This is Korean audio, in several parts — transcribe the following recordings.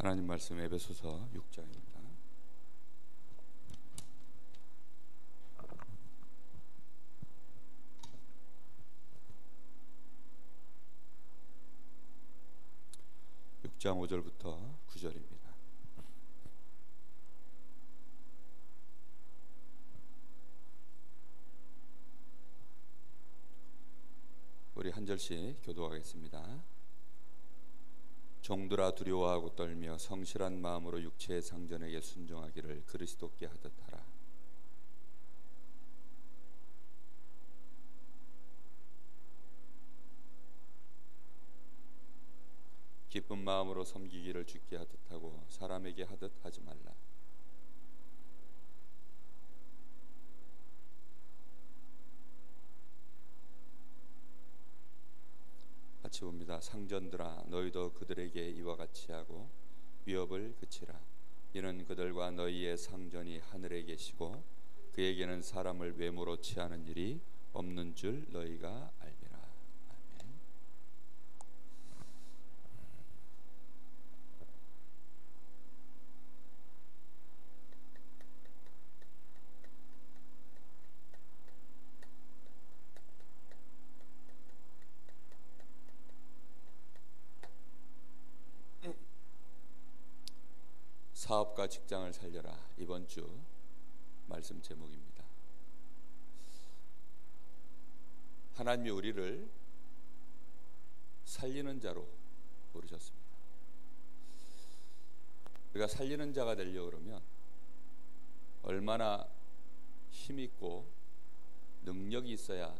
하나님 말씀 에베소서 6장입니다. (6장) 5절부터 9절입니다. 우리 한 절씩 교도하겠습니다. 종들아 두려워하고 떨며 성실한 마음으로 육체의 상전에게 순종하기를 그리스도께 하듯 하라. 기쁜 마음으로 섬기기를 주께 하듯 하고 사람에게 하듯 하지 말라. 같이 봅니다. 상전들아 너희도 그들에게 이와 같이 하고 위협을 그치라. 이는 그들과 너희의 상전이 하늘에 계시고 그에게는 사람을 외모로 취하는 일이 없는 줄 너희가 알미라. 아멘. 사업과 직장을 살려라. 이번 주 말씀 제목입니다. 하나님이 우리를 살리는 자로 부르셨습니다. 우리가 살리는 자가 되려고 그러면 얼마나 힘있고 능력이 있어야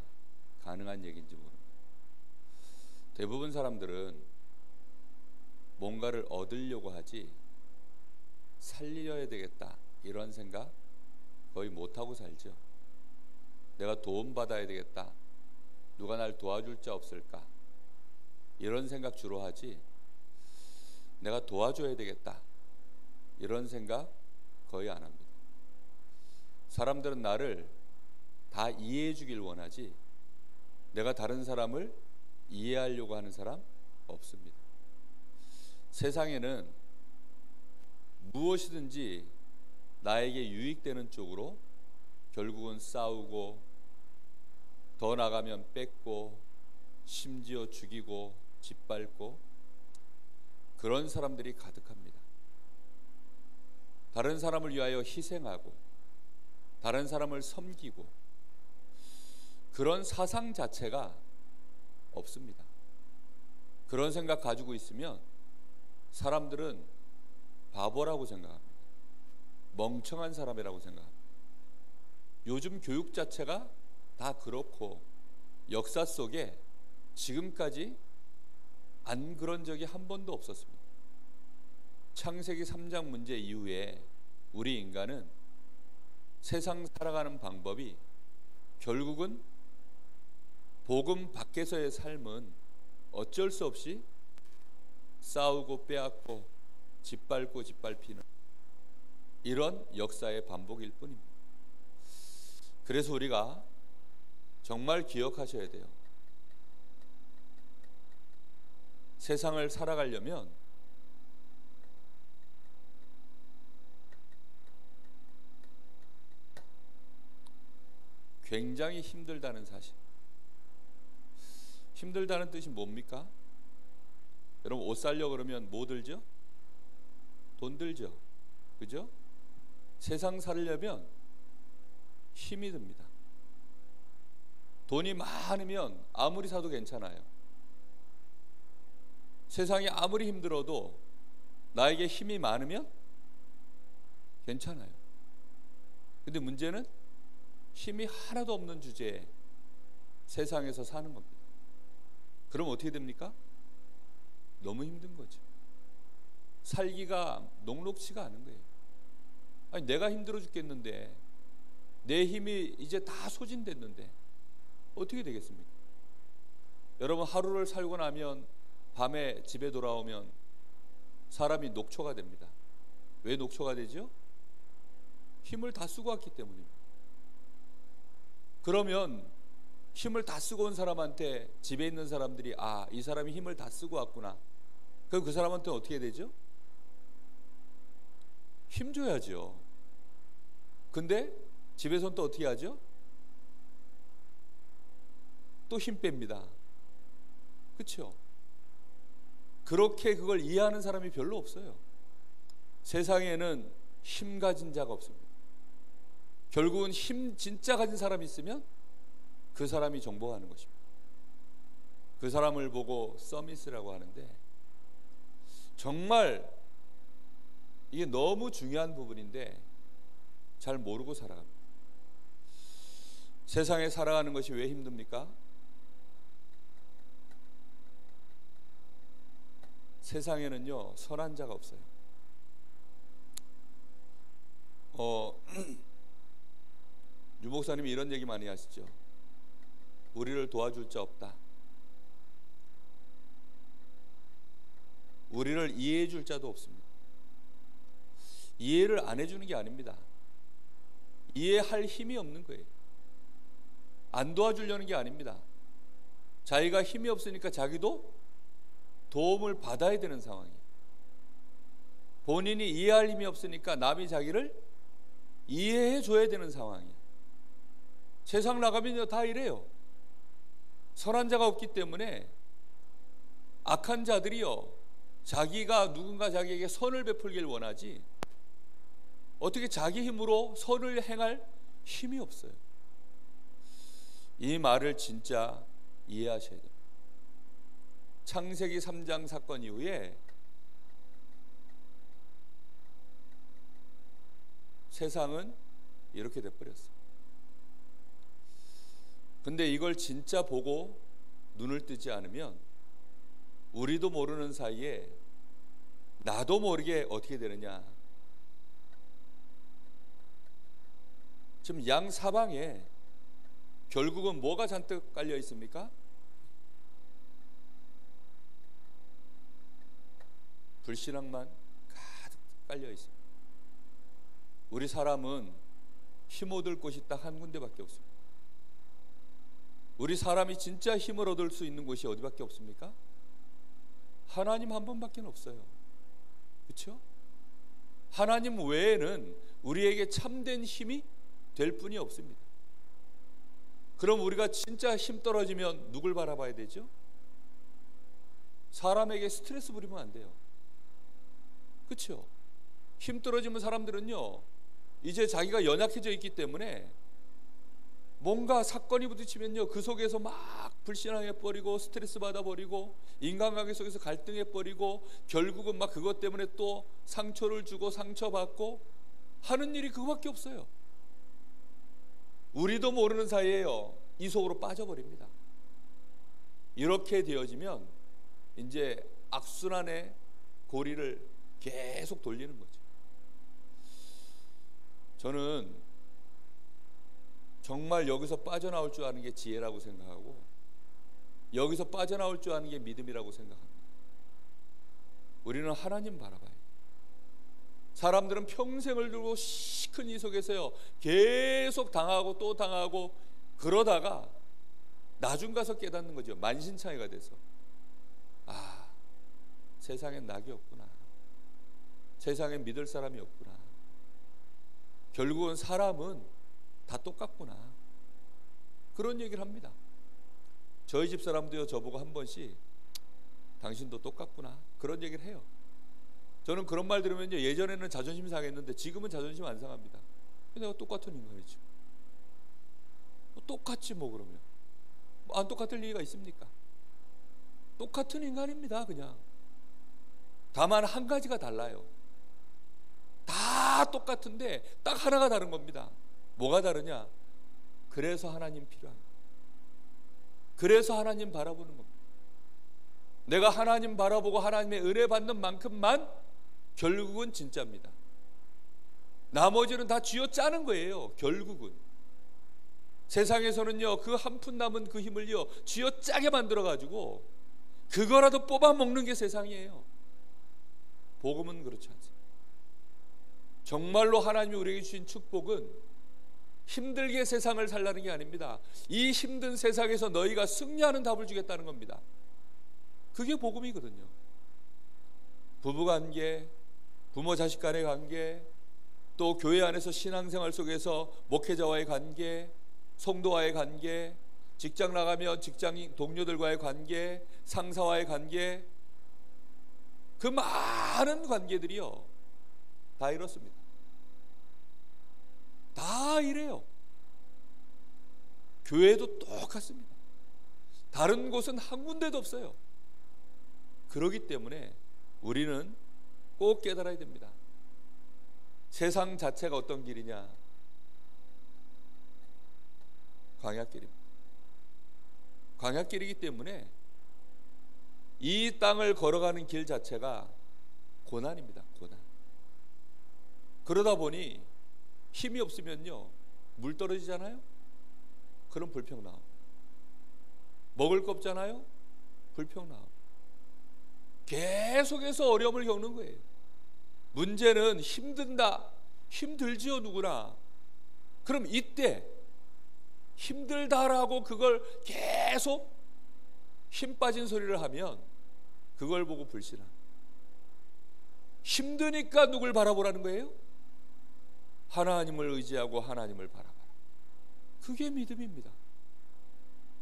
가능한 얘기인지 모릅니다. 대부분 사람들은 뭔가를 얻으려고 하지 살려야 되겠다 이런 생각 거의 못하고 살죠. 내가 도움받아야 되겠다, 누가 날 도와줄 자 없을까 이런 생각 주로 하지 내가 도와줘야 되겠다 이런 생각 거의 안 합니다. 사람들은 나를 다 이해해 주길 원하지 내가 다른 사람을 이해하려고 하는 사람 없습니다. 세상에는 무엇이든지 나에게 유익되는 쪽으로 결국은 싸우고 더 나가면 뺏고 심지어 죽이고 짓밟고 그런 사람들이 가득합니다. 다른 사람을 위하여 희생하고 다른 사람을 섬기고 그런 사상 자체가 없습니다. 그런 생각 가지고 있으면 사람들은 바보라고 생각합니다. 멍청한 사람이라고 생각합니다. 요즘 교육 자체가 다 그렇고 역사 속에 지금까지 안 그런 적이 한 번도 없었습니다. 창세기 3장 문제 이후에 우리 인간은 세상 살아가는 방법이 결국은 복음 밖에서의 삶은 어쩔 수 없이 싸우고 빼앗고 짓밟고 짓밟히는 이런 역사의 반복일 뿐입니다. 그래서 우리가 정말 기억하셔야 돼요. 세상을 살아가려면 굉장히 힘들다는 사실. 힘들다는 뜻이 뭡니까? 여러분 옷 사려고 그러면 뭐 들죠? 돈 들죠. 그죠? 세상 살려면 힘이 듭니다. 돈이 많으면 아무리 사도 괜찮아요. 세상이 아무리 힘들어도 나에게 힘이 많으면 괜찮아요. 근데 문제는 힘이 하나도 없는 주제에 세상에서 사는 겁니다. 그럼 어떻게 됩니까? 너무 힘든 거죠. 살기가 녹록지가 않은 거예요. 아니 내가 힘들어 죽겠는데 내 힘이 이제 다 소진됐는데 어떻게 되겠습니까? 여러분 하루를 살고 나면 밤에 집에 돌아오면 사람이 녹초가 됩니다. 왜 녹초가 되죠? 힘을 다 쓰고 왔기 때문입니다. 그러면 힘을 다 쓰고 온 사람한테 집에 있는 사람들이 이 사람이 힘을 다 쓰고 왔구나. 그럼 그 사람한테 어떻게 되죠? 힘줘야죠. 근데 집에서는 또 어떻게 하죠? 또 힘 뺍니다. 그렇죠? 그렇게 그걸 이해하는 사람이 별로 없어요. 세상에는 힘 가진 자가 없습니다. 결국은 힘 진짜 가진 사람이 있으면 그 사람이 정복하는 것입니다. 그 사람을 보고 서밋이라고 하는데, 정말 이게 너무 중요한 부분인데 잘 모르고 살아갑니다. 세상에 살아가는 것이 왜 힘듭니까? 세상에는요, 선한 자가 없어요. 유 목사님이 이런 얘기 많이 하시죠. 우리를 도와줄 자 없다. 우리를 이해해 줄 자도 없습니다. 이해를 안 해주는 게 아닙니다. 이해할 힘이 없는 거예요. 안 도와주려는 게 아닙니다. 자기가 힘이 없으니까 자기도 도움을 받아야 되는 상황이에요. 본인이 이해할 힘이 없으니까 남이 자기를 이해해 줘야 되는 상황이에요. 세상 나가면요 다 이래요. 선한 자가 없기 때문에 악한 자들이요, 자기가 누군가 자기에게 선을 베풀길 원하지 어떻게 자기 힘으로 선을 행할 힘이 없어요. 이 말을 진짜 이해하셔야 됩니다. 창세기 3장 사건 이후에 세상은 이렇게 돼버렸어요. 근데 이걸 진짜 보고 눈을 뜨지 않으면 우리도 모르는 사이에 나도 모르게 어떻게 되느냐, 지금 양 사방에 결국은 뭐가 잔뜩 깔려 있습니까? 불신앙만 가득 깔려 있습니다. 우리 사람은 힘 얻을 곳이 딱 한 군데밖에 없습니다. 우리 사람이 진짜 힘을 얻을 수 있는 곳이 어디밖에 없습니까? 하나님 한 분밖에 없어요. 그렇죠? 하나님 외에는 우리에게 참된 힘이 될 분이 없습니다. 그럼 우리가 진짜 힘 떨어지면 누굴 바라봐야 되죠? 사람에게 스트레스 부리면 안 돼요. 그렇죠? 힘 떨어지면 사람들은요, 이제 자기가 연약해져 있기 때문에 뭔가 사건이 부딪히면요, 그 속에서 막 불신앙해 버리고 스트레스 받아 버리고 인간관계 속에서 갈등해 버리고 결국은 막 그것 때문에 또 상처를 주고 상처받고 하는 일이 그거밖에 없어요. 우리도 모르는 사이에요, 이 속으로 빠져버립니다. 이렇게 되어지면 이제 악순환의 고리를 계속 돌리는 거죠. 저는 정말 여기서 빠져나올 줄 아는 게 지혜라고 생각하고 여기서 빠져나올 줄 아는 게 믿음이라고 생각합니다. 우리는 하나님 바라봐요. 사람들은 평생을 두고 시큰 이 속에서요 계속 당하고 또 당하고 그러다가 나중 가서 깨닫는 거죠. 만신창이가 돼서, 아, 세상엔 낙이 없구나, 세상엔 믿을 사람이 없구나, 결국은 사람은 다 똑같구나, 그런 얘기를 합니다. 저희 집 사람도요 저보고 한 번씩 당신도 똑같구나 그런 얘기를 해요. 저는 그런 말 들으면요, 예전에는 자존심 상했는데 지금은 자존심 안 상합니다. 내가 똑같은 인간이지, 똑같지 뭐. 그러면 안 똑같을 리가 있습니까? 똑같은 인간입니다. 그냥 다만 한 가지가 달라요. 다 똑같은데 딱 하나가 다른 겁니다. 뭐가 다르냐? 그래서 하나님 필요한 거예요. 그래서 하나님 바라보는 겁니다. 내가 하나님 바라보고 하나님의 은혜 받는 만큼만 결국은 진짜입니다. 나머지는 다 쥐어짜는 거예요. 결국은 세상에서는요 그 한 푼 남은 그 힘을요 쥐어짜게 만들어 가지고 그거라도 뽑아 먹는 게 세상이에요. 복음은 그렇지 않습니다. 정말로 하나님이 우리에게 주신 축복은 힘들게 세상을 살라는 게 아닙니다. 이 힘든 세상에서 너희가 승리하는 답을 주겠다는 겁니다. 그게 복음이거든요. 부부관계, 부모 자식 간의 관계, 또 교회 안에서 신앙생활 속에서 목회자와의 관계, 성도와의 관계, 직장 나가면 직장 동료들과의 관계, 상사와의 관계, 그 많은 관계들이요 다 이렇습니다. 다 이래요. 교회도 똑같습니다. 다른 곳은 한 군데도 없어요. 그렇기 때문에 우리는 꼭 깨달아야 됩니다. 세상 자체가 어떤 길이냐? 광야길입니다. 광야길이기 때문에 이 땅을 걸어가는 길 자체가 고난입니다. 고난. 그러다 보니 힘이 없으면요 물 떨어지잖아요. 그럼 불평 나오고, 먹을 거 없잖아요. 불평 나오고, 계속해서 어려움을 겪는 거예요. 문제는 힘든다, 힘들지요 누구나. 그럼 이때 힘들다라고 그걸 계속 힘 빠진 소리를 하면 그걸 보고 불신한, 힘드니까 누굴 바라보라는 거예요? 하나님을 의지하고 하나님을 바라봐라. 그게 믿음입니다.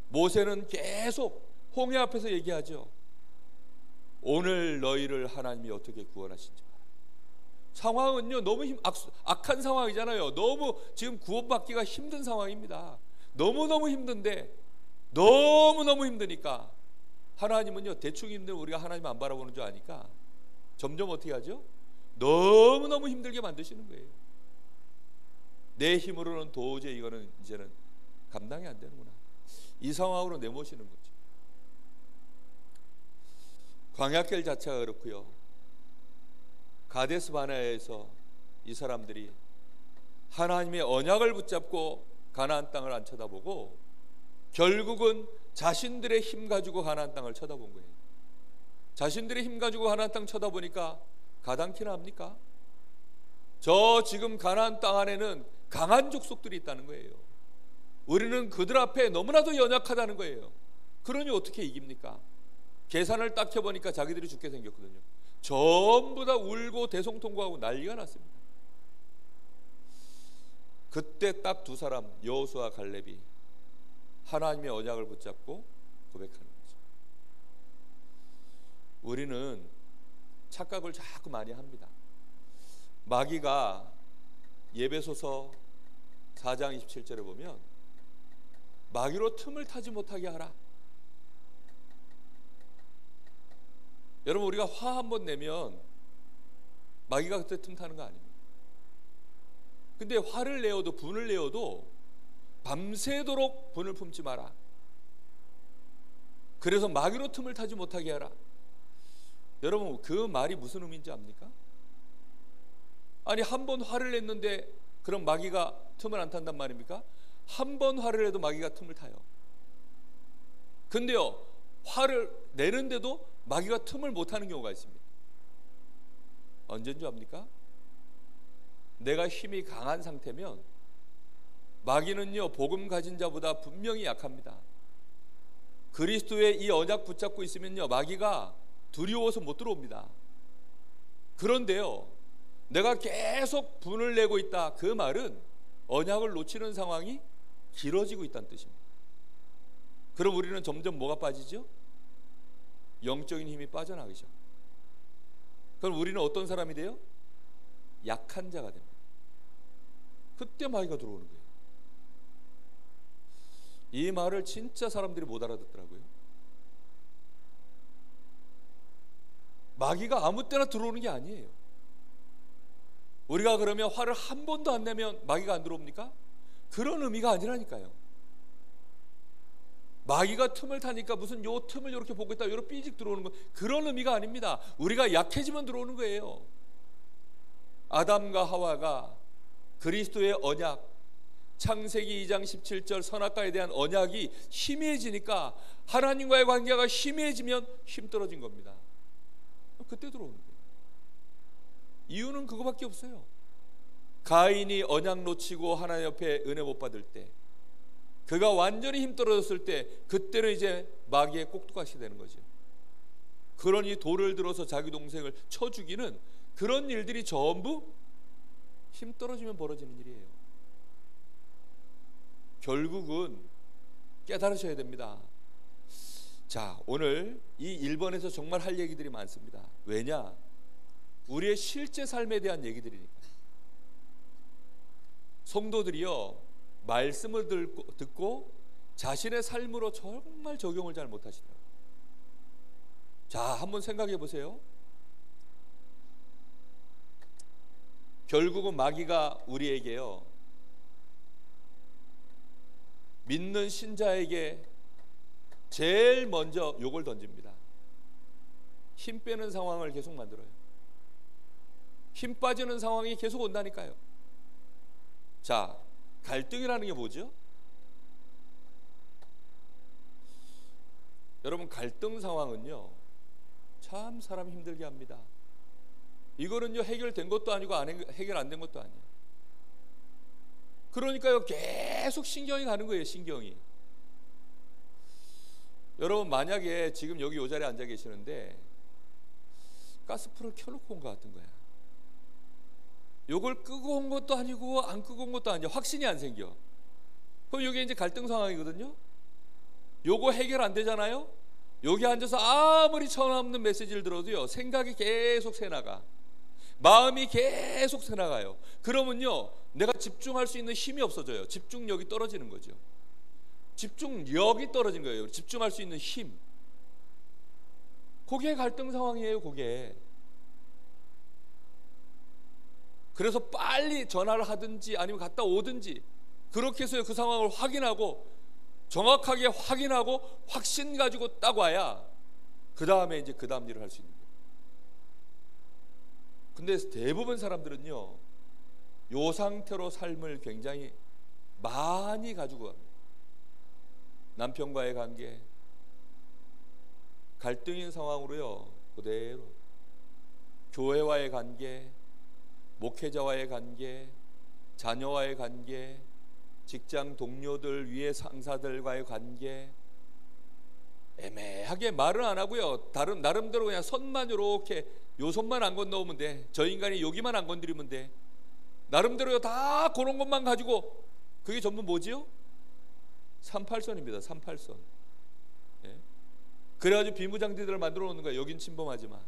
모세는 계속 홍해 앞에서 얘기하죠. 오늘 너희를 하나님이 어떻게 구원하신지 봐라. 상황은요 너무 악한 상황이잖아요. 너무 지금 구원받기가 힘든 상황입니다. 너무너무 힘든데, 너무너무 힘드니까 하나님은요 대충 힘든 우리가 하나님 안 바라보는 줄 아니까 점점 어떻게 하죠? 너무너무 힘들게 만드시는 거예요. 내 힘으로는 도저히 이거는 이제는 감당이 안 되는구나, 이 상황으로 내모시는 거죠. 광야길 자체가 그렇고요. 가데스 바네아에서 이 사람들이 하나님의 언약을 붙잡고 가나안 땅을 안 쳐다보고 결국은 자신들의 힘 가지고 가나안 땅을 쳐다본 거예요. 자신들의 힘 가지고 가나안 땅 쳐다보니까 가당키나 합니까? 저 지금 가나안 땅 안에는 강한 족속들이 있다는 거예요. 우리는 그들 앞에 너무나도 연약하다는 거예요. 그러니 어떻게 이깁니까? 계산을 딱 해보니까 자기들이 죽게 생겼거든요. 전부 다 울고 대성통곡하고 난리가 났습니다. 그때 딱 두 사람, 여호수아 갈렙이 하나님의 언약을 붙잡고 고백하는 거죠. 우리는 착각을 자꾸 많이 합니다. 마귀가 예배소서 4장 27절에 보면 마귀로 틈을 타지 못하게 하라. 여러분, 우리가 화 한번 내면 마귀가 그때 틈 타는 거 아닙니까? 근데 화를 내어도, 분을 내어도 밤새도록 분을 품지 마라. 그래서 마귀로 틈을 타지 못하게 하라. 여러분, 그 말이 무슨 의미인지 압니까? 아니, 한 번 화를 냈는데 그럼 마귀가 틈을 안 탄단 말입니까? 한 번 화를 내도 마귀가 틈을 타요. 근데요, 화를 내는데도 마귀가 틈을 못 타는 경우가 있습니다. 언제인 줄 압니까? 내가 힘이 강한 상태면 마귀는요 복음 가진 자보다 분명히 약합니다. 그리스도의 이 언약 붙잡고 있으면요 마귀가 두려워서 못 들어옵니다. 그런데요, 내가 계속 분을 내고 있다, 그 말은 언약을 놓치는 상황이 길어지고 있다는 뜻입니다. 그럼 우리는 점점 뭐가 빠지죠? 영적인 힘이 빠져나가죠. 그럼 우리는 어떤 사람이 돼요? 약한 자가 됩니다. 그때 마귀가 들어오는 거예요. 이 말을 진짜 사람들이 못 알아듣더라고요. 마귀가 아무 때나 들어오는 게 아니에요. 우리가 그러면 화를 한 번도 안 내면 마귀가 안 들어옵니까? 그런 의미가 아니라니까요. 마귀가 틈을 타니까 무슨 요 틈을 이렇게 보고 있다, 요렇게 삐직 들어오는 거, 그런 의미가 아닙니다. 우리가 약해지면 들어오는 거예요. 아담과 하와가 그리스도의 언약, 창세기 2장 17절 선악과에 대한 언약이 희미해지니까, 하나님과의 관계가 희미해지면 힘 떨어진 겁니다. 그때 들어오는 거예요. 이유는 그거밖에 없어요. 가인이 언약 놓치고 하나님 옆에 은혜 못 받을 때, 그가 완전히 힘 떨어졌을 때, 그때는 이제 마귀의 꼭두각시 되는 거죠. 그러니 돌을 들어서 자기 동생을 쳐 죽이는 그런 일들이 전부 힘 떨어지면 벌어지는 일이에요. 결국은 깨달으셔야 됩니다. 자, 오늘 이 1번에서 정말 할 얘기들이 많습니다. 왜냐? 우리의 실제 삶에 대한 얘기들이니까. 성도들이요, 말씀을 듣고 자신의 삶으로 정말 적용을 잘 못하시더라고요. 자, 한번 생각해 보세요. 결국은 마귀가 우리에게요, 믿는 신자에게 제일 먼저 욕을 던집니다. 힘 빼는 상황을 계속 만들어요. 힘 빠지는 상황이 계속 온다니까요. 자, 갈등이라는 게 뭐죠? 여러분, 갈등 상황은요, 참 사람 힘들게 합니다. 이거는요, 해결된 것도 아니고 해결 안 된 것도 아니에요. 그러니까요, 계속 신경이 가는 거예요. 신경이. 여러분, 만약에 지금 여기 이 자리에 앉아 계시는데 가스불을 켜놓고 온 것 같은 거야. 요걸 끄고 온 것도 아니고 안 끄고 온 것도 아니야. 확신이 안 생겨. 그럼 이게 이제 갈등 상황이거든요. 요거 해결 안 되잖아요. 여기 앉아서 아무리 천없는 메시지를 들어도요, 생각이 계속 새나가, 마음이 계속 새나가요. 그러면요, 내가 집중할 수 있는 힘이 없어져요. 집중력이 떨어지는 거죠. 집중력이 떨어진 거예요. 집중할 수 있는 힘. 그게 갈등 상황이에요. 그게. 그래서 빨리 전화를 하든지 아니면 갔다 오든지 그렇게 해서 그 상황을 확인하고, 정확하게 확인하고 확신 가지고 딱 와야 그 다음에 이제 그 다음 일을 할 수 있는 거예요. 근데 대부분 사람들은요, 요 상태로 삶을 굉장히 많이 가지고 갑니다. 남편과의 관계, 갈등인 상황으로요, 그대로. 교회와의 관계, 목회자와의 관계, 자녀와의 관계, 직장 동료들, 위에 상사들과의 관계, 애매하게 말은 안 하고요, 나름대로 그냥 선만 이렇게 요 손만 안 건너오면 돼. 저 인간이 여기만 안 건드리면 돼. 나름대로 다 그런 것만 가지고, 그게 전부 뭐지요? 38선입니다. 38선. 예? 그래가지고 비무장지대를 만들어 놓는 거야. 여긴 침범하지 마.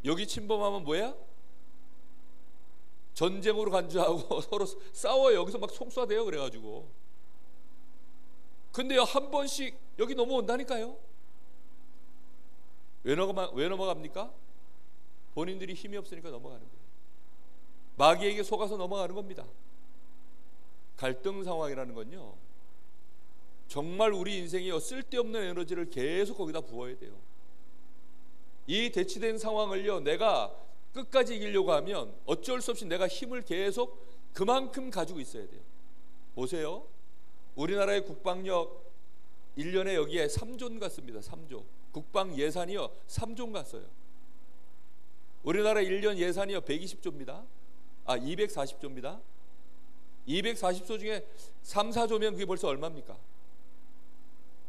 여기 침범하면 뭐야? 전쟁으로 간주하고 서로 싸워요. 여기서 막 총쏴대요. 그래가지고. 근데요, 한 번씩 여기 넘어온다니까요. 왜 넘어갑니까? 본인들이 힘이 없으니까 넘어가는 거예요. 마귀에게 속아서 넘어가는 겁니다. 갈등 상황이라는 건요, 정말 우리 인생이요, 쓸데없는 에너지를 계속 거기다 부어야 돼요. 이 대치된 상황을요, 내가 끝까지 이기려고 하면 어쩔 수 없이 내가 힘을 계속 그만큼 가지고 있어야 돼요. 보세요. 우리나라의 국방력 1년에 여기에 3조 갔습니다. 3조. 국방 예산이요, 3조 갔어요. 우리나라 1년 예산이요, 120조입니다. 240조입니다. 240조 중에 3, 4조면 그게 벌써 얼마입니까?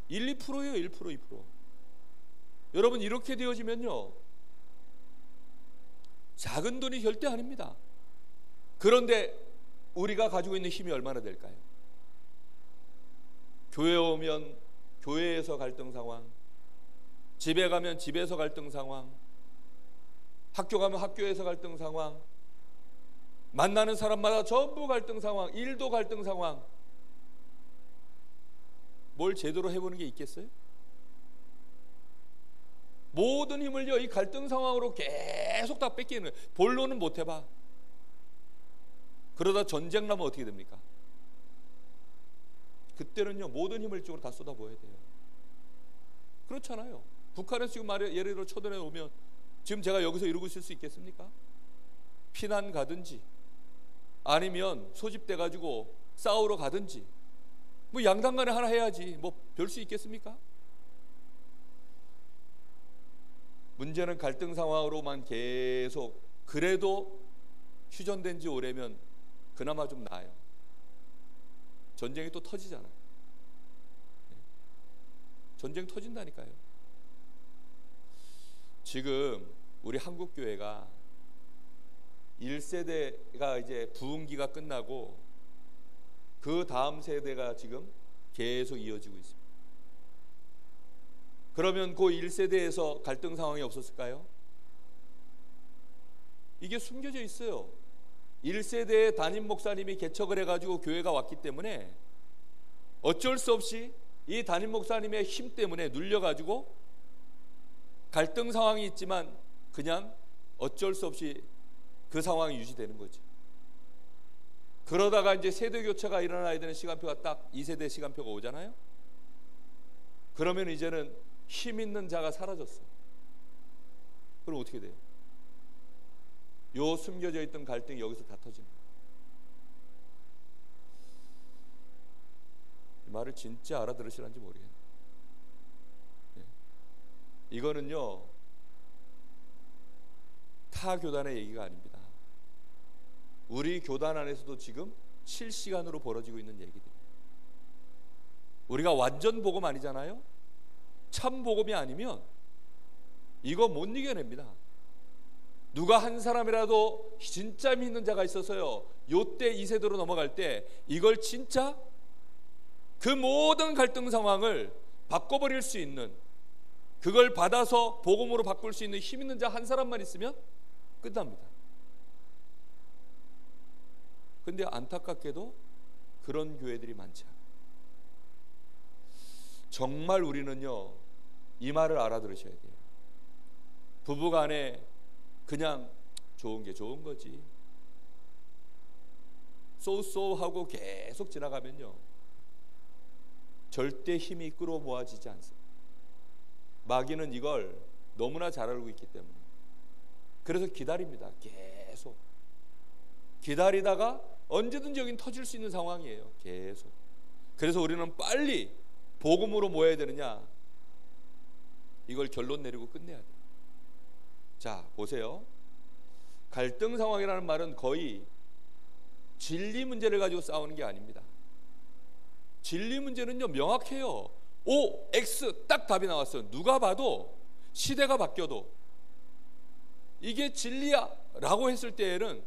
1, 2%예요. 1%, 2%. 여러분, 이렇게 되어지면요, 작은 돈이 절대 아닙니다. 그런데 우리가 가지고 있는 힘이 얼마나 될까요? 교회 오면 교회에서 갈등 상황, 집에 가면 집에서 갈등 상황, 학교 가면 학교에서 갈등 상황, 만나는 사람마다 전부 갈등 상황, 일도 갈등 상황. 뭘 제대로 해보는 게 있겠어요? 모든 힘을요, 이 갈등 상황으로 계속 다 뺏기는 거예요. 본론은 못 해봐. 그러다 전쟁 나면 어떻게 됩니까? 그때는요, 모든 힘을 이쪽으로 다 쏟아부어야 돼요. 그렇잖아요. 북한에서 지금 예를 들어 초전에 오면 지금 제가 여기서 이러고 있을 수 있겠습니까? 피난 가든지 아니면 소집돼 가지고 싸우러 가든지, 뭐 양당 간에 하나 해야지 뭐 별 수 있겠습니까? 문제는 갈등 상황으로만 계속, 그래도 휴전된 지 오래면 그나마 좀 나아요. 전쟁이 또 터지잖아요. 전쟁 터진다니까요. 지금 우리 한국교회가 1세대가 이제 부흥기가 끝나고 그 다음 세대가 지금 계속 이어지고 있습니다. 그러면 그 1세대에서 갈등 상황이 없었을까요? 이게 숨겨져 있어요. 1세대의 담임 목사님이 개척을 해가지고 교회가 왔기 때문에 어쩔 수 없이 이 담임 목사님의 힘 때문에 눌려가지고 갈등 상황이 있지만 그냥 어쩔 수 없이 그 상황이 유지되는 거지. 그러다가 이제 세대 교체가 일어나야 되는 시간표가 딱 2세대 시간표가 오잖아요. 그러면 이제는 힘 있는 자가 사라졌어. 그럼 어떻게 돼요? 요 숨겨져 있던 갈등이 여기서 다 터지는 거예요. 이 말을 진짜 알아들으시는지 모르겠네요. 네. 이거는요 타 교단의 얘기가 아닙니다. 우리 교단 안에서도 지금 실시간으로 벌어지고 있는 얘기들이에요. 우리가 완전 복음 아니잖아요. 참 복음이 아니면 이거 못 이겨냅니다. 누가 한 사람이라도 진짜 믿는 자가 있어서요 요때 2세대로 넘어갈 때 이걸 진짜 그 모든 갈등 상황을 바꿔버릴 수 있는, 그걸 받아서 복음으로 바꿀 수 있는 힘 있는 자 한 사람만 있으면 끝납니다. 근데 안타깝게도 그런 교회들이 많지 않아요. 정말 우리는요 이 말을 알아들으셔야 돼요. 부부간에 그냥 좋은 게 좋은 거지 쏘쏘하고 계속 지나가면요 절대 힘이 끌어모아지지 않습니다. 마귀는 이걸 너무나 잘 알고 있기 때문에 그래서 기다립니다. 계속 기다리다가 언제든지 여긴 터질 수 있는 상황이에요. 계속. 그래서 우리는 빨리 복음으로 모여야 되느냐, 이걸 결론 내리고 끝내야 돼요. 자 보세요. 갈등 상황이라는 말은 거의 진리 문제를 가지고 싸우는 게 아닙니다. 진리 문제는요 명확해요. O, X 딱 답이 나왔어요. 누가 봐도 시대가 바뀌어도 이게 진리야 라고 했을 때에는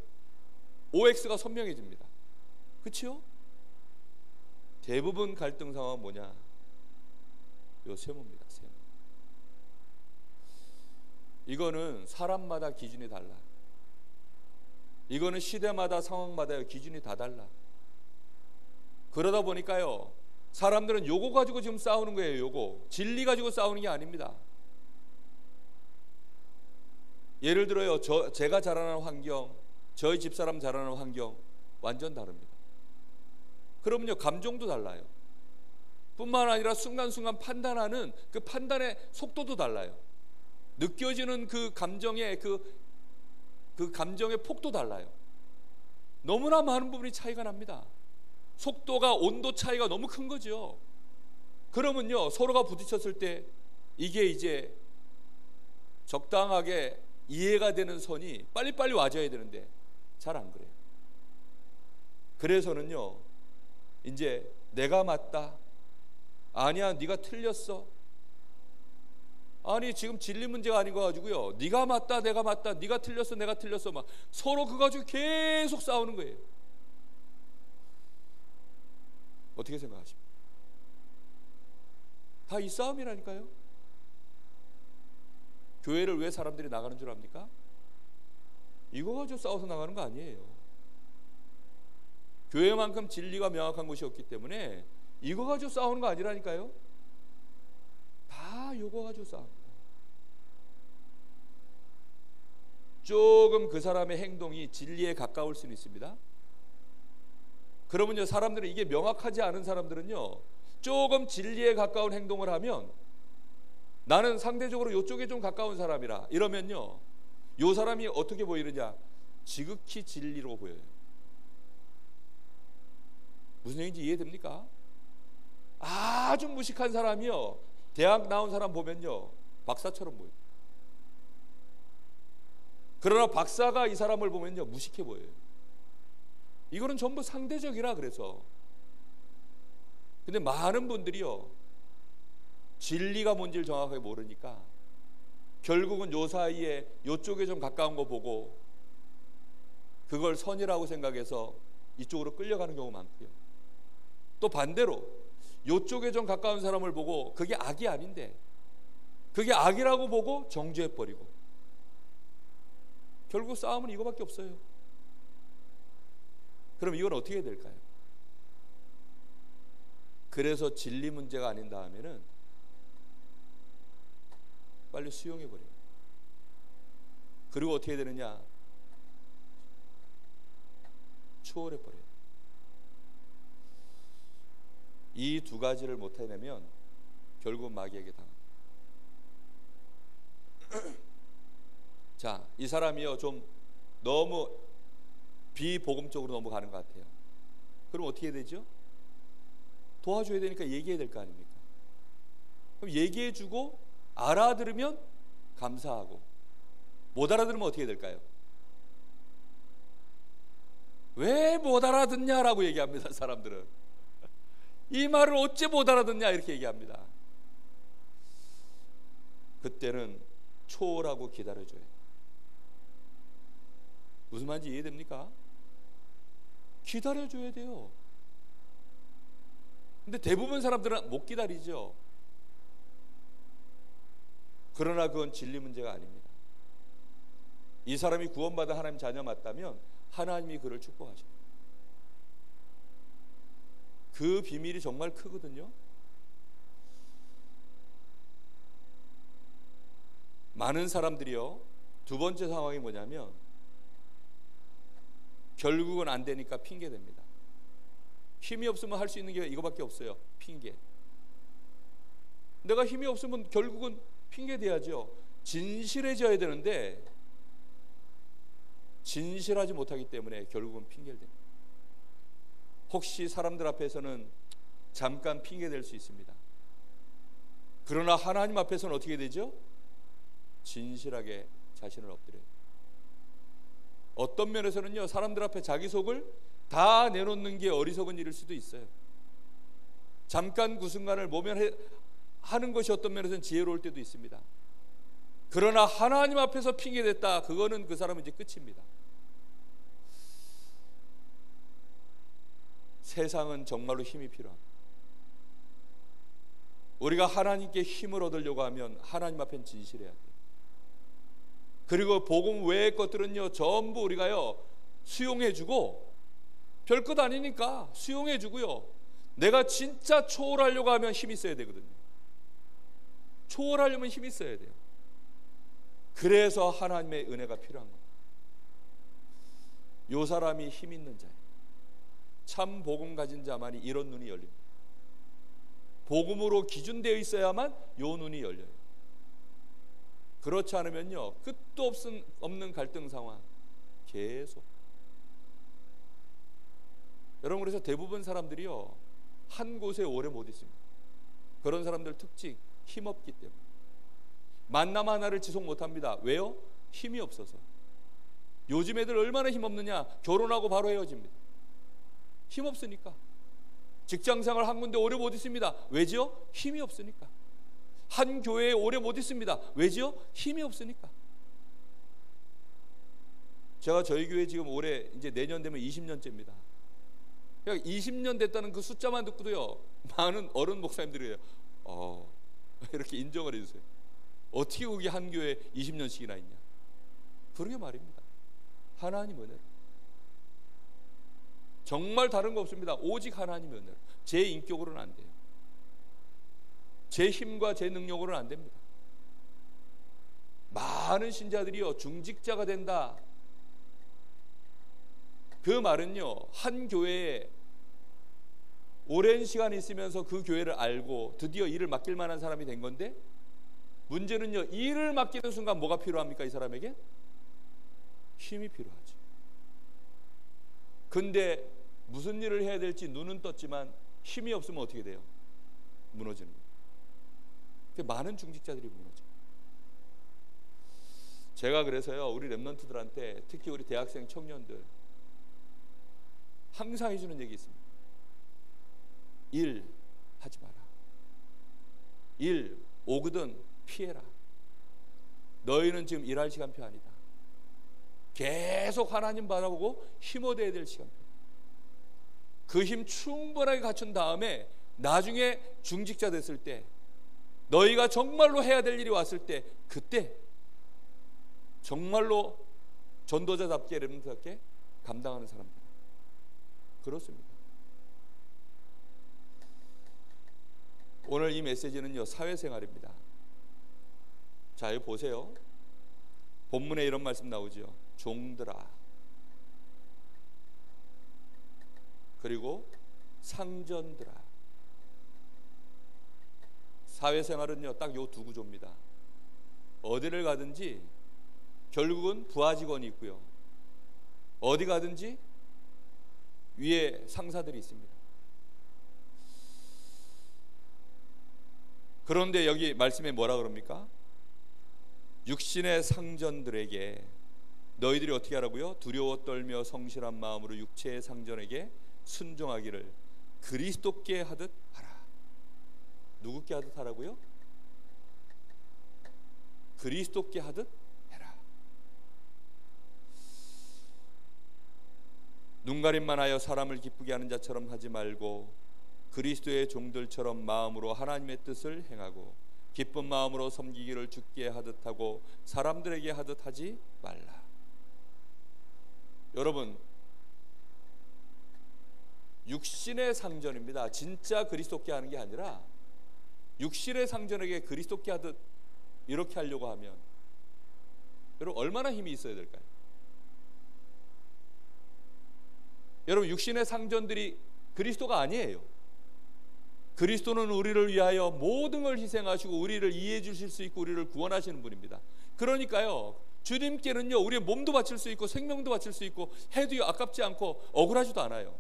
OX가 선명해집니다. 그렇죠? 대부분 갈등 상황은 뭐냐? 요 세모입니다. 세모. 이거는 사람마다 기준이 달라. 이거는 시대마다 상황마다 기준이 다 달라. 그러다 보니까요 사람들은 요거 가지고 지금 싸우는 거예요. 요거 진리 가지고 싸우는 게 아닙니다. 예를 들어요 제가 자라는 환경, 저희 집사람 자라는 환경 완전 다릅니다. 그러면요 감정도 달라요. 뿐만 아니라 순간순간 판단하는 그 판단의 속도도 달라요. 느껴지는 그 감정의 그 감정의 폭도 달라요. 너무나 많은 부분이 차이가 납니다. 속도가 온도 차이가 너무 큰 거죠. 그러면요 서로가 부딪혔을 때 이게 이제 적당하게 이해가 되는 선이 빨리빨리 와줘야 되는데 잘 안 그래요. 그래서는요 이제 내가 맞다, 아니야 네가 틀렸어, 아니 지금 진리 문제가 아닌 거 가지고요 네가 맞다 내가 맞다, 네가 틀렸어 내가 틀렸어, 막 서로 그거 가지고 계속 싸우는 거예요. 어떻게 생각하십니까? 다 이 싸움이라니까요. 교회를 왜 사람들이 나가는 줄 압니까? 이거 가지고 싸워서 나가는 거 아니에요. 교회만큼 진리가 명확한 곳이 없기 때문에 이거 가지고 싸우는 거 아니라니까요. 다 이거 가지고 싸웁니다. 조금 그 사람의 행동이 진리에 가까울 수는 있습니다. 그러면요 사람들은 이게 명확하지 않은 사람들은요 조금 진리에 가까운 행동을 하면 나는 상대적으로 이쪽에 좀 가까운 사람이라 이러면요 이 사람이 어떻게 보이느냐, 지극히 진리로 보여요. 무슨 얘기인지 이해됩니까? 아주 무식한 사람이요 대학 나온 사람 보면요 박사처럼 보여요. 그러나 박사가 이 사람을 보면요 무식해 보여요. 이거는 전부 상대적이라 그래서. 근데 많은 분들이요 진리가 뭔지를 정확하게 모르니까 결국은 요 사이에 요쪽에 좀 가까운 거 보고 그걸 선이라고 생각해서 이쪽으로 끌려가는 경우 많고요. 또 반대로 이쪽에 좀 가까운 사람을 보고 그게 악이 아닌데 그게 악이라고 보고 정죄해버리고, 결국 싸움은 이거밖에 없어요. 그럼 이건 어떻게 해야 될까요? 그래서 진리 문제가 아닌 다음에는 빨리 수용해버려요. 그리고 어떻게 되느냐? 추월해버려요. 이 두 가지를 못 해내면 결국 마귀에게 당합니다. 자, 이 사람이요 좀 너무 비복음적으로 넘어가는 것 같아요. 그럼 어떻게 해야 되죠? 도와줘야 되니까 얘기해야 될 거 아닙니까? 그럼 얘기해주고 알아들으면 감사하고, 못 알아들으면 어떻게 될까요? 왜 못 알아듣냐라고 얘기합니다. 사람들은 이 말을 어째 못 알아듣냐 이렇게 얘기합니다. 그때는 초월하고 기다려줘야 돼요. 무슨 말인지 이해됩니까? 기다려줘야 돼요. 근데 대부분 사람들은 못 기다리죠. 그러나 그건 진리 문제가 아닙니다. 이 사람이 구원받아 하나님 자녀 맞다면 하나님이 그를 축복하셔요. 그 비밀이 정말 크거든요. 많은 사람들이요, 두 번째 상황이 뭐냐면 결국은 안 되니까 핑계 댑니다. 힘이 없으면 할 수 있는 게 이거밖에 없어요. 핑계. 내가 힘이 없으면 결국은 핑계 대야죠. 진실해져야 되는데 진실하지 못하기 때문에 결국은 핑계를 댑니다. 혹시 사람들 앞에서는 잠깐 핑계 댈 수 있습니다. 그러나 하나님 앞에서는 어떻게 되죠? 진실하게 자신을 엎드려요. 어떤 면에서는요, 사람들 앞에 자기 속을 다 내놓는 게 어리석은 일일 수도 있어요. 잠깐 그 순간을 모면하는 것이 어떤 면에서는 지혜로울 때도 있습니다. 그러나 하나님 앞에서 핑계댔다, 그거는 그 사람은 이제 끝입니다. 세상은 정말로 힘이 필요합니다. 우리가 하나님께 힘을 얻으려고 하면 하나님 앞엔 진실해야 돼요. 그리고 복음 외의 것들은요 전부 우리가요 수용해주고, 별것 아니니까 수용해주고요, 내가 진짜 초월하려고 하면 힘이 있어야 되거든요. 초월하려면 힘이 있어야 돼요. 그래서 하나님의 은혜가 필요한 겁니다. 요 사람이 힘 있는 자예요. 참 복음 가진 자만이 이런 눈이 열립니다. 복음으로 기준되어 있어야만 요 눈이 열려요. 그렇지 않으면요 끝도 없는 갈등 상황 계속. 여러분, 그래서 대부분 사람들이요 한 곳에 오래 못 있습니다. 그런 사람들 특징, 힘없기 때문에 만남 하나를 지속 못합니다. 왜요? 힘이 없어서. 요즘 애들 얼마나 힘없느냐? 결혼하고 바로 헤어집니다. 힘없으니까. 직장생활 한 군데 오래 못 있습니다. 왜지요? 힘이 없으니까. 한 교회에 오래 못 있습니다. 왜지요? 힘이 없으니까. 제가 저희 교회 지금 올해 이제 내년 되면 20년째입니다. 그러니까 20년 됐다는 그 숫자만 듣고도요 많은 어른 목사님들이에요. 이렇게 인정을 해주세요. 어떻게 거기 한 교회에 20년씩이나 있냐? 그러게 말입니다. 하나님 은혜로. 정말 다른 거 없습니다. 오직 하나님의 은혜로. 제 인격으로는 안 돼요. 제 힘과 제 능력으로는 안 됩니다. 많은 신자들이요 중직자가 된다, 그 말은요 한 교회에 오랜 시간 있으면서 그 교회를 알고 드디어 일을 맡길 만한 사람이 된 건데, 문제는요 일을 맡기는 순간 뭐가 필요합니까? 이 사람에게 힘이 필요하죠. 근데 무슨 일을 해야 될지 눈은 떴지만 힘이 없으면 어떻게 돼요? 무너지는 거예요. 많은 중직자들이 무너져요. 제가 그래서요 우리 렘넌트들한테, 특히 우리 대학생 청년들 항상 해주는 얘기 있습니다. 일 하지 마라. 일 오거든 피해라. 너희는 지금 일할 시간표 아니다. 계속 하나님 바라보고 힘 얻어야 될 시간입니다. 그 힘 충분하게 갖춘 다음에 나중에 중직자 됐을 때, 너희가 정말로 해야 될 일이 왔을 때, 그때 정말로 전도자답게 렘넌트답게 감당하는 사람들. 그렇습니다. 오늘 이 메시지는요, 사회생활입니다. 자, 여기 보세요. 본문에 이런 말씀 나오죠. 종들아, 그리고 상전들아. 사회생활은요, 딱 요 두 구조입니다. 어디를 가든지 결국은 부하 직원이 있고요, 어디 가든지 위에 상사들이 있습니다. 그런데 여기 말씀에 뭐라 그럽니까? 육신의 상전들에게 너희들이 어떻게 하라고요? 두려워 떨며 성실한 마음으로 육체의 상전에게 순종하기를 그리스도께 하듯 하라. 누구께 하듯 하라고요? 그리스도께 하듯 해라. 눈가림만 하여 사람을 기쁘게 하는 자처럼 하지 말고 그리스도의 종들처럼 마음으로 하나님의 뜻을 행하고 기쁜 마음으로 섬기기를 주께 하듯 하고 사람들에게 하듯 하지 말라. 여러분, 육신의 상전입니다. 진짜 그리스도께 하는 게 아니라 육신의 상전에게 그리스도께 하듯 이렇게 하려고 하면 여러분 얼마나 힘이 있어야 될까요? 여러분, 육신의 상전들이 그리스도가 아니에요. 그리스도는 우리를 위하여 모든 걸 희생하시고 우리를 이해해 주실 수 있고 우리를 구원하시는 분입니다. 그러니까요, 주님께는요, 우리의 몸도 바칠 수 있고 생명도 바칠 수 있고 해도 아깝지 않고 억울하지도 않아요.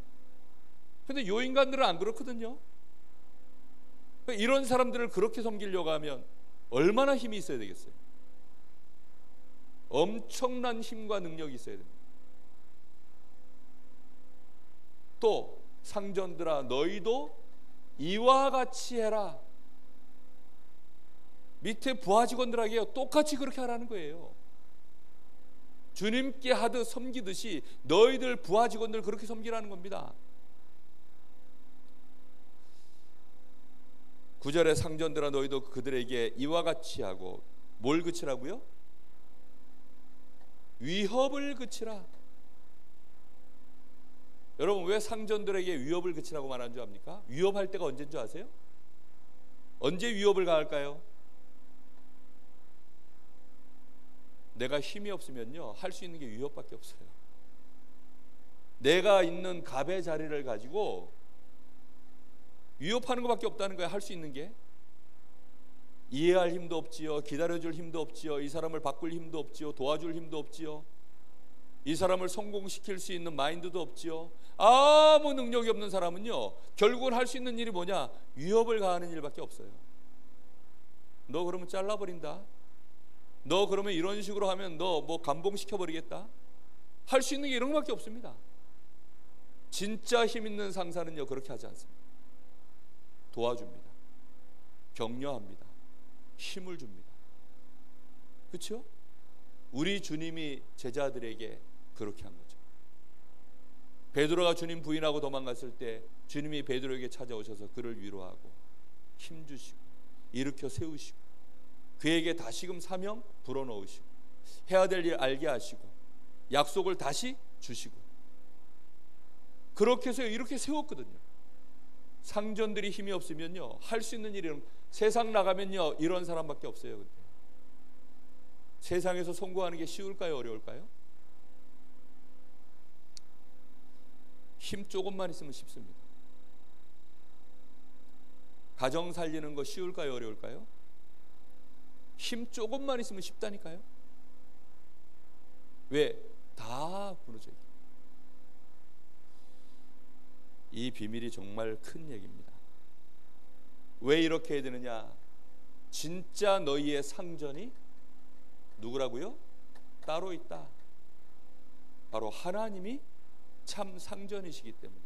근데 요 인간들은 안 그렇거든요. 이런 사람들을 그렇게 섬기려고 하면 얼마나 힘이 있어야 되겠어요? 엄청난 힘과 능력이 있어야 됩니다. 또 상전들아, 너희도 이와 같이 해라. 밑에 부하 직원들에게 똑같이 그렇게 하라는 거예요. 주님께 하듯 섬기듯이 너희들 부하 직원들 그렇게 섬기라는 겁니다. 9절에 상전들아 너희도 그들에게 이와 같이 하고 뭘 그치라고요? 위협을 그치라. 여러분, 왜 상전들에게 위협을 그치라고 말하는 줄 압니까? 위협할 때가 언제인 줄 아세요? 언제 위협을 가할까요? 내가 힘이 없으면요, 할 수 있는 게 위협밖에 없어요. 내가 있는 갑의 자리를 가지고 위협하는 것밖에 없다는 거예요. 할 수 있는 게. 이해할 힘도 없지요, 기다려줄 힘도 없지요, 이 사람을 바꿀 힘도 없지요, 도와줄 힘도 없지요, 이 사람을 성공시킬 수 있는 마인드도 없지요. 아무 능력이 없는 사람은요, 결국은 할 수 있는 일이 뭐냐? 위협을 가하는 일밖에 없어요. 너 그러면 잘라버린다, 너 그러면 이런 식으로 하면 너 뭐 감봉시켜버리겠다. 할 수 있는 게 이런 것밖에 없습니다. 진짜 힘 있는 상사는요, 그렇게 하지 않습니다. 도와줍니다, 격려합니다, 힘을 줍니다. 그렇죠? 우리 주님이 제자들에게 그렇게 한 거죠. 베드로가 주님 부인하고 도망갔을 때 주님이 베드로에게 찾아오셔서 그를 위로하고 힘주시고 일으켜 세우시고 그에게 다시금 사명 불어넣으시고 해야 될 일 알게 하시고 약속을 다시 주시고 그렇게 해서 이렇게 세웠거든요. 상전들이 힘이 없으면요, 할 수 있는 일은 세상 나가면요, 이런 사람밖에 없어요. 근데 세상에서 성공하는 게 쉬울까요, 어려울까요? 힘 조금만 있으면 쉽습니다. 가정 살리는 거 쉬울까요, 어려울까요? 힘 조금만 있으면 쉽다니까요. 왜? 다 무너져 있기. 이 비밀이 정말 큰 얘기입니다. 왜 이렇게 해야 되느냐? 진짜 너희의 상전이 누구라고요? 따로 있다. 바로 하나님이 참 상전이시기 때문에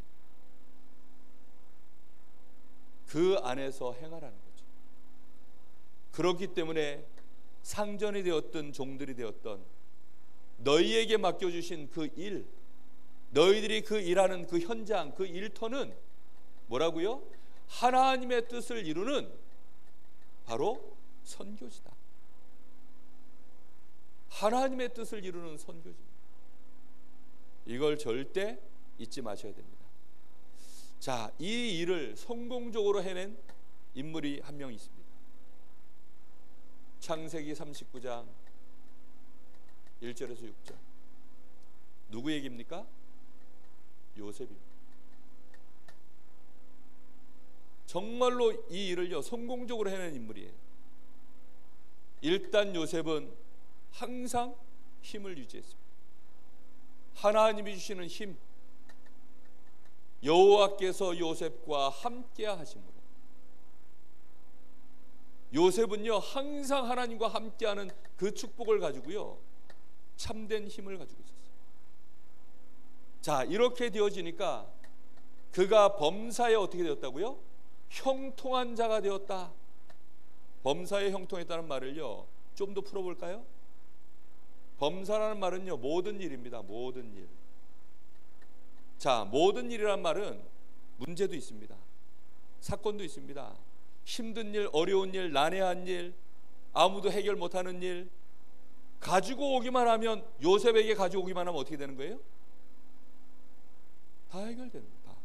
그 안에서 행하라는 거죠. 그렇기 때문에 상전이 되었던 종들이 되었던 너희에게 맡겨주신 그 일, 너희들이 그 일하는 그 현장, 그 일터는 뭐라고요? 하나님의 뜻을 이루는 바로 선교지다. 하나님의 뜻을 이루는 선교지입니다. 이걸 절대 잊지 마셔야 됩니다. 자, 이 일을 성공적으로 해낸 인물이 한 명 있습니다. 창세기 39장 1절에서 6절. 누구 얘기입니까? 요셉입니다. 정말로 이 일을요 성공적으로 해낸 인물이에요. 일단 요셉은 항상 힘을 유지했습니다. 하나님이 주시는 힘, 여호와께서 요셉과 함께 하심으로 요셉은요 항상 하나님과 함께하는 그 축복을 가지고요 참된 힘을 가지고 있었어요. 자, 이렇게 되어지니까 그가 범사에 어떻게 되었다고요? 형통한 자가 되었다. 범사에 형통했다는 말을요 좀 더 풀어볼까요? 범사라는 말은요 모든 일입니다. 모든 일. 자, 모든 일이란 말은 문제도 있습니다. 사건도 있습니다. 힘든 일, 어려운 일, 난해한 일, 아무도 해결 못하는 일 가지고 오기만 하면, 요셉에게 가지고 오기만 하면 어떻게 되는 거예요? 다 해결되는 거예요. 다.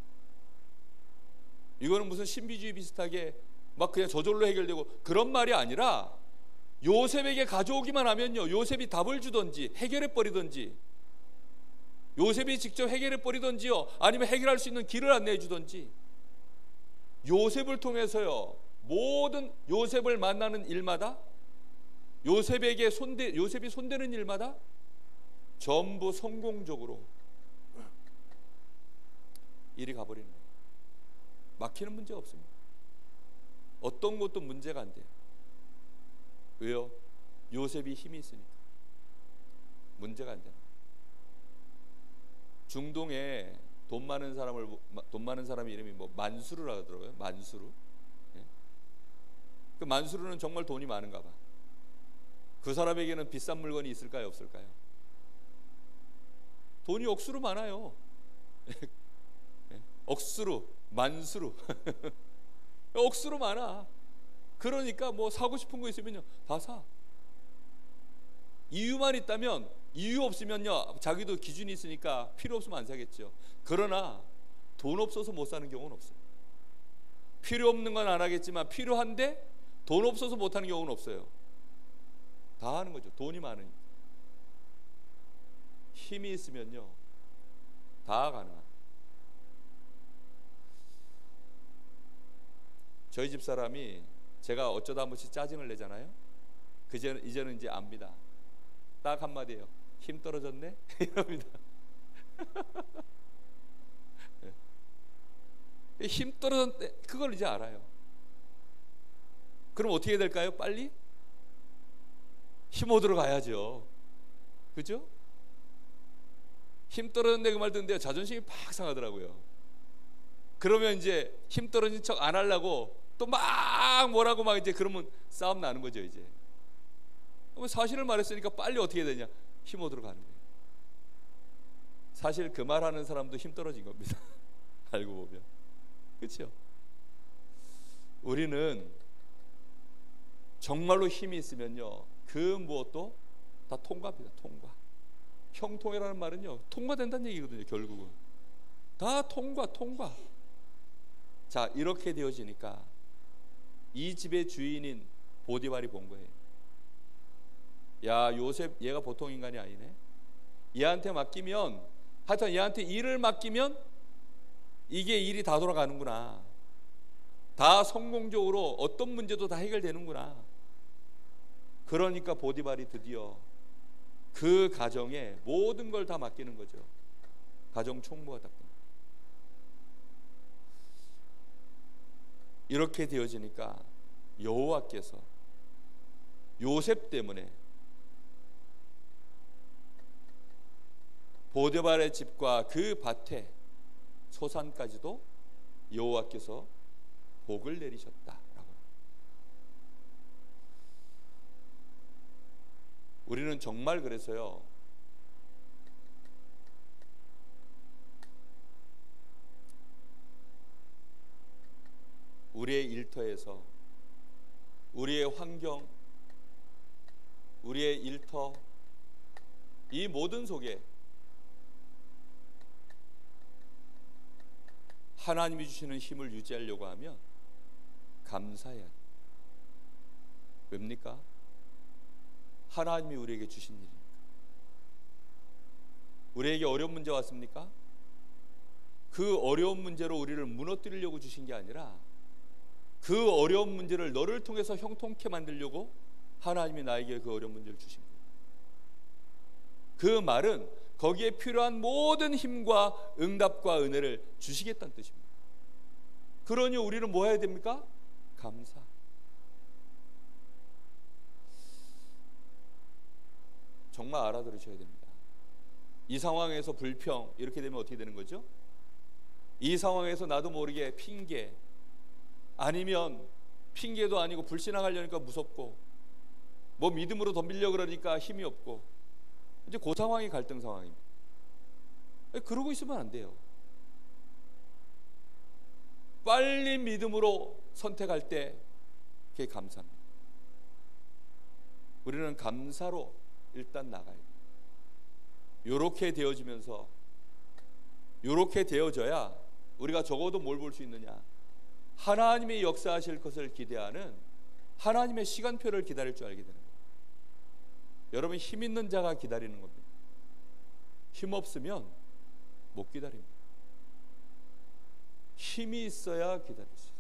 이거는 무슨 신비주의 비슷하게 막 그냥 저절로 해결되고 그런 말이 아니라, 요셉에게 가져오기만 하면요 요셉이 답을 주든지 해결해 버리든지, 요셉이 직접 해결해 버리든지요 아니면 해결할 수 있는 길을 안내해 주든지, 요셉을 통해서요 모든 요셉을 만나는 일마다, 요셉이 손대는 일마다 전부 성공적으로 일이 가버리는 거예요. 막히는 문제가 없습니다. 어떤 것도 문제가 안 돼요. 왜요? 요셉이 힘이 있으니까 문제가 안 돼요. 중동에 돈 많은 사람 이름이 뭐 만수르라 하더라고요. 만수르. 예? 그 만수르는 정말 돈이 많은가 봐. 그 사람에게는 비싼 물건이 있을까요, 없을까요? 돈이 억수로 많아요. 억수로, 만수르. 억수로 많아. 그러니까 뭐 사고 싶은 거 있으면요 다 사. 이유만 있다면, 이유 없으면요 자기도 기준이 있으니까 필요 없으면 안 사겠죠. 그러나 돈 없어서 못 사는 경우는 없어요. 필요 없는 건 안 하겠지만 필요한데 돈 없어서 못 하는 경우는 없어요. 다 하는 거죠. 돈이 많으니까. 힘이 있으면요 다 가능합니다. 저희 집 사람이 제가 어쩌다 한 번씩 짜증을 내잖아요. 이제는 이제 압니다. 딱 한마디예요. 힘 떨어졌네? 이럽니다. 힘 떨어졌네, 그걸 이제 알아요. 그럼 어떻게 될까요? 빨리 힘 얻으러 가야죠. 그죠? 힘 떨어졌네 그 말 듣는데 자존심이 팍 상하더라고요. 그러면 이제 힘 떨어진 척 안 하려고 또 막 뭐라고 막 이제 그러면 싸움 나는 거죠. 이제 사실을 말했으니까 빨리 어떻게 되냐, 힘 얻으러 가는 거예요. 사실 그 말하는 사람도 힘 떨어진 겁니다. 알고 보면. 그렇죠? 우리는 정말로 힘이 있으면요 그 무엇도 다 통과합니다. 통과. 형통이라는 말은요 통과된다는 얘기거든요. 결국은 다 통과. 자, 이렇게 되어지니까 이 집의 주인인 보디발이 본 거예요. 야, 요셉 얘가 보통 인간이 아니네. 얘한테 맡기면, 하여튼 얘한테 일을 맡기면 이게 일이 다 돌아가는구나. 다 성공적으로 어떤 문제도 다 해결되는구나. 그러니까 보디발이 드디어 그 가정에 모든 걸 다 맡기는 거죠. 가정 총무가 딱 됩니다. 이렇게 되어지니까 여호와께서 요셉 때문에 보디발의 집과 그 밭에 소산까지도 여호와께서 복을 내리셨다라고. 우리는 정말 그래서요 우리의 일터에서, 우리의 환경, 우리의 일터, 이 모든 속에 하나님이 주시는 힘을 유지하려고 하면 감사해야 돼요. 왜입니까? 하나님이 우리에게 주신 일이니까. 우리에게 어려운 문제 왔습니까? 그 어려운 문제로 우리를 무너뜨리려고 주신 게 아니라 그 어려운 문제를 너를 통해서 형통케 만들려고 하나님이 나에게 그 어려운 문제를 주신 거예요. 그 말은 거기에 필요한 모든 힘과 응답과 은혜를 주시겠다는 뜻입니다. 그러니 우리는 뭐 해야 됩니까? 감사. 정말 알아들으셔야 됩니다. 이 상황에서 불평 이렇게 되면 어떻게 되는 거죠? 이 상황에서 나도 모르게 핑계, 아니면 핑계도 아니고 불신앙하려니까 무섭고, 뭐 믿음으로 덤비려고 그러니까 힘이 없고, 이제 그 상황이 갈등 상황입니다. 그러고 있으면 안 돼요. 빨리 믿음으로 선택할 때 그게 감사입니다. 우리는 감사로 일단 나가야 돼요. 요렇게 되어지면서, 요렇게 되어져야 우리가 적어도 뭘 볼 수 있느냐? 하나님의 역사하실 것을 기대하는 하나님의 시간표를 기다릴 줄 알게 되는 거예요. 여러분, 힘 있는 자가 기다리는 겁니다. 힘 없으면 못 기다립니다. 힘이 있어야 기다릴 수 있어요.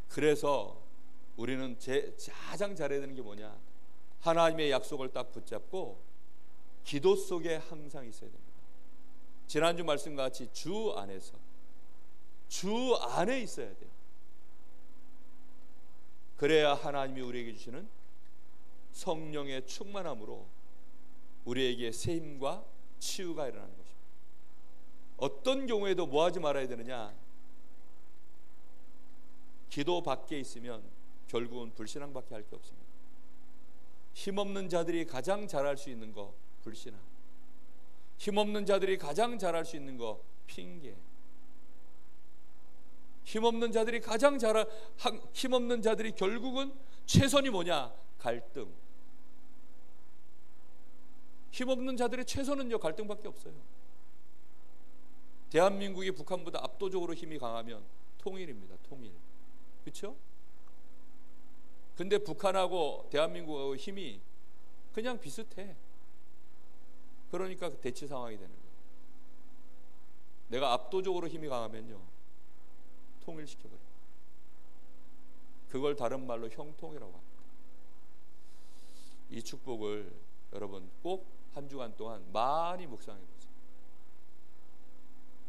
그래서 우리는 가장 잘해야 되는 게 뭐냐? 하나님의 약속을 딱 붙잡고 기도 속에 항상 있어야 됩니다. 지난주 말씀과 같이 주 안에서, 주 안에 있어야 돼요. 그래야 하나님이 우리에게 주시는 성령의 충만함으로 우리에게 새 힘과 치유가 일어나는 것입니다. 어떤 경우에도 뭐 하지 말아야 되느냐? 기도 밖에 있으면 결국은 불신앙밖에 할 게 없습니다. 힘없는 자들이 가장 잘할 수 있는 거 불신앙, 힘없는 자들이 가장 잘할 수 있는 거 핑계, 힘없는 자들이 힘없는 자들이 결국은 최선이 뭐냐? 갈등. 힘없는 자들의 최선은요 갈등밖에 없어요. 대한민국이 북한보다 압도적으로 힘이 강하면 통일입니다. 통일. 그렇죠? 근데 북한하고 대한민국하고 힘이 그냥 비슷해. 그러니까 대치 상황이 되는 거예요. 내가 압도적으로 힘이 강하면요 통일시켜버려요. 그걸 다른 말로 형통이라고 합니다. 이 축복을 여러분 꼭 한 주간 동안 많이 묵상해 보세요.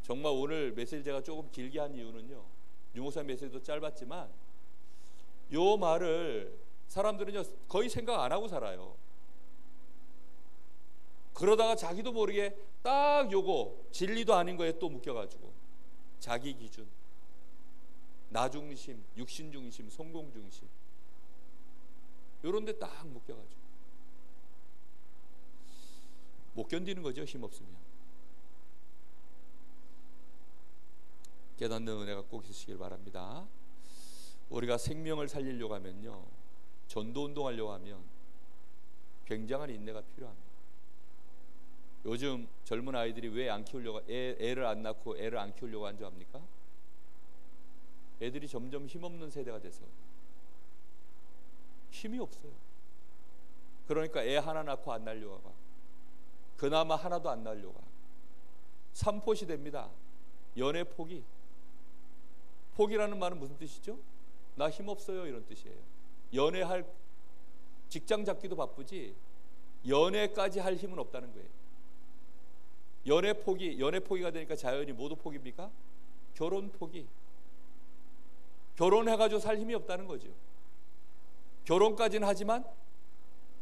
정말 오늘 메시지 제가 조금 길게 한 이유는요, 유목사 메시지도 짧았지만 요 말을 사람들은요 거의 생각 안 하고 살아요. 그러다가 자기도 모르게 딱 요거 진리도 아닌 거에 또 묶여가지고 자기 기준, 나 중심, 육신 중심, 성공 중심 요런 데 딱 묶여가지고 못 견디는 거죠. 힘없으면. 깨닫는 은혜가 꼭 있으시길 바랍니다. 우리가 생명을 살리려고 하면요, 전도운동하려고 하면 굉장한 인내가 필요합니다. 요즘 젊은 아이들이 왜 안 키우려고, 애를 안 낳고 애를 안 키우려고 한 줄 압니까? 애들이 점점 힘없는 세대가 돼서 힘이 없어요. 그러니까 애 하나 낳고 안 낳으려고 하고, 그나마 하나도 안 낳으려고 하고, 삼포시 됩니다. 연애 포기. 포기라는 말은 무슨 뜻이죠? 나 힘없어요 이런 뜻이에요. 연애할, 직장 잡기도 바쁘지 연애까지 할 힘은 없다는 거예요. 연애 포기가 되니까 자연히 모두 포기입니까? 결혼 포기. 결혼해가지고 살 힘이 없다는 거죠. 결혼까지는 하지만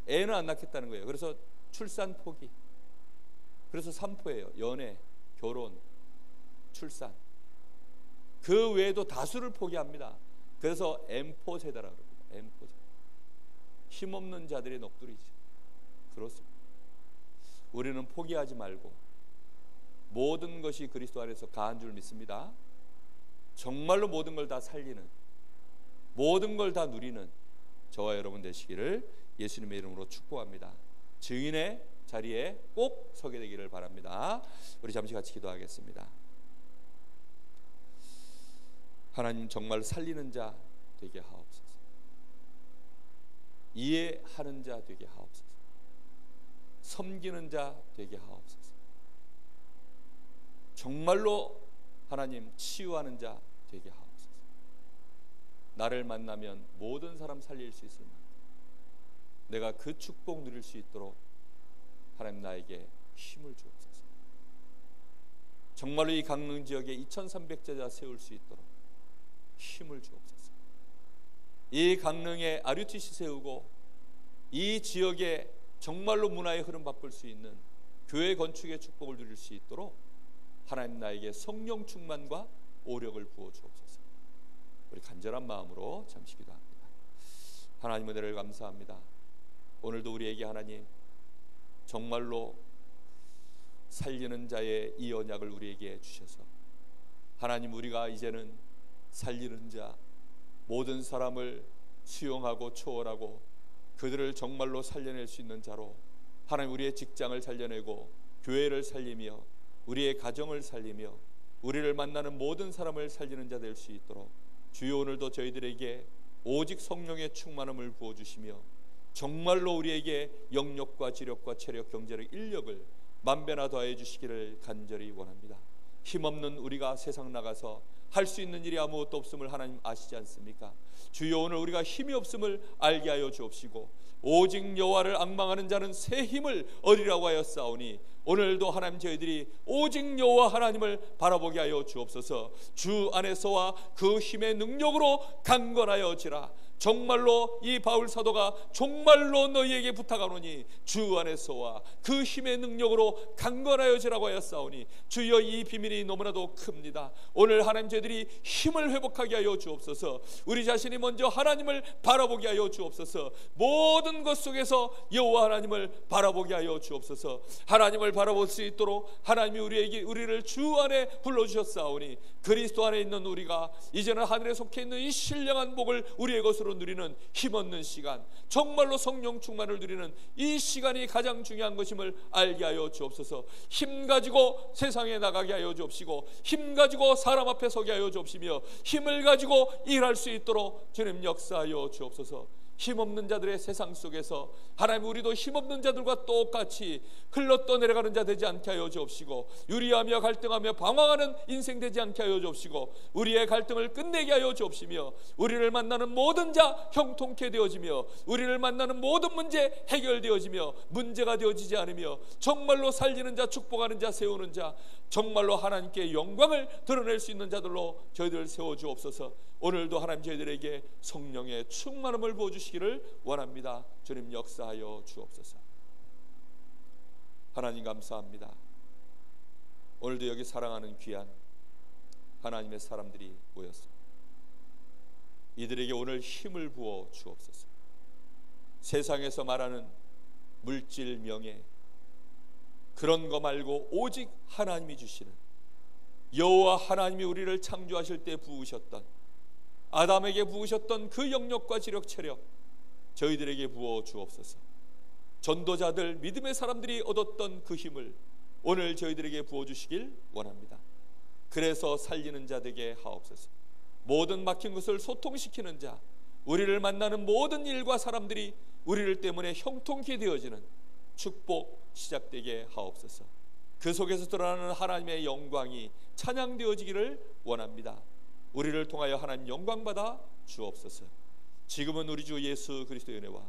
애는 안 낳겠다는 거예요. 그래서 출산 포기. 그래서 3포예요. 연애, 결혼, 출산. 그 외에도 다수를 포기합니다. 그래서 M포 세대라고 합니다. M포 세대. 힘없는 자들의 녹두리죠. 그렇습니다. 우리는 포기하지 말고 모든 것이 그리스도 안에서 가한 줄 믿습니다. 정말로 모든 걸 다 살리는, 모든 걸 다 누리는 저와 여러분 되시기를 예수님의 이름으로 축복합니다. 증인의 자리에 꼭 서게 되기를 바랍니다. 우리 잠시 같이 기도하겠습니다. 하나님, 정말 살리는 자 되게 하옵소서. 이해하는 자 되게 하옵소서. 섬기는 자 되게 하옵소서. 정말로 하나님 치유하는 자 되게 하옵소서. 나를 만나면 모든 사람 살릴 수 있을 만큼 내가 그 축복 누릴 수 있도록 하나님 나에게 힘을 주옵소서. 정말로 이 강릉 지역에 2300제자 세울 수 있도록 힘을 주옵소서. 이 강릉에 RUTC 세우고 이 지역에 정말로 문화의 흐름 바꿀 수 있는 교회 건축의 축복을 누릴 수 있도록 하나님 나에게 성령 충만과 오력을 부어 주옵소서. 우리 간절한 마음으로 잠시 기도합니다. 하나님 은혜를 감사합니다. 오늘도 우리에게 하나님 정말로 살리는 자의 이 언약을 우리에게 주셔서 하나님, 우리가 이제는 살리는 자, 모든 사람을 수용하고 초월하고 그들을 정말로 살려낼 수 있는 자로 하나님, 우리의 직장을 살려내고 교회를 살리며 우리의 가정을 살리며 우리를 만나는 모든 사람을 살리는 자 될 수 있도록 주여 오늘도 저희들에게 오직 성령의 충만함을 부어주시며 정말로 우리에게 영력과 지력과 체력, 경제력, 인력을 만배나 더해 주시기를 간절히 원합니다. 힘없는 우리가 세상 나가서 할 수 있는 일이 아무것도 없음을 하나님 아시지 않습니까? 주여 오늘 우리가 힘이 없음을 알게 하여 주옵시고 오직 여호와를 앙망하는 자는 새 힘을 얻으리라고 하였사오니 오늘도 하나님 저희들이 오직 여호와 하나님을 바라보게 하여 주옵소서. 주 안에서와 그 힘의 능력으로 강건하여지라. 정말로 이 바울 사도가 정말로 너희에게 부탁하노니 주 안에서와 그 힘의 능력으로 강건하여지라고 하였사오니 주여 이 비밀이 너무나도 큽니다. 오늘 하나님 저희들이 힘을 회복하게 하여 주옵소서. 우리 자신이 먼저 하나님을 바라보게 하여 주옵소서. 모든 것 속에서 여호와 하나님을 바라보게 하여 주옵소서. 하나님을 바라볼 수 있도록 하나님이 우리를 주 안에 불러주셨사오니 그리스도 안에 있는 우리가 이제는 하늘에 속해 있는 이 신령한 복을 우리의 것으로 누리는 힘없는 시간, 정말로 성령 충만을 누리는 이 시간이 가장 중요한 것임을 알게 하여 주옵소서. 힘 가지고 세상에 나가게 하여 주옵시고 힘 가지고 사람 앞에 서게 하여 주옵시며 힘을 가지고 일할 수 있도록 주님 역사하여 주옵소서. 힘없는 자들의 세상 속에서 하나님, 우리도 힘없는 자들과 똑같이 흘러떠내려가는 자 되지 않게 하여 주옵시고 유리하며 갈등하며 방황하는 인생 되지 않게 하여 주옵시고 우리의 갈등을 끝내게 하여 주옵시며 우리를 만나는 모든 자 형통케 되어지며 우리를 만나는 모든 문제 해결되어지며 문제가 되어지지 않으며 정말로 살리는 자, 축복하는 자, 세우는 자, 정말로 하나님께 영광을 드러낼 수 있는 자들로 저희들을 세워주옵소서. 오늘도 하나님 저희들에게 성령의 충만함을 부어주시기를 원합니다. 주님 역사하여 주옵소서. 하나님 감사합니다. 오늘도 여기 사랑하는 귀한 하나님의 사람들이 모였습니다. 이들에게 오늘 힘을 부어 주옵소서. 세상에서 말하는 물질, 명예 그런 거 말고 오직 하나님이 주시는, 여호와 하나님이 우리를 창조하실 때 부으셨던, 아담에게 부으셨던 그 영력과 지력, 체력 저희들에게 부어 주옵소서. 전도자들, 믿음의 사람들이 얻었던 그 힘을 오늘 저희들에게 부어 주시길 원합니다. 그래서 살리는 자 되게 하옵소서. 모든 막힌 것을 소통시키는 자, 우리를 만나는 모든 일과 사람들이 우리를 때문에 형통케 되어지는 축복 시작되게 하옵소서. 그 속에서 드러나는 하나님의 영광이 찬양되어지기를 원합니다. 우리를 통하여 하나님 영광받아 주옵소서. 지금은 우리 주 예수 그리스도의 은혜와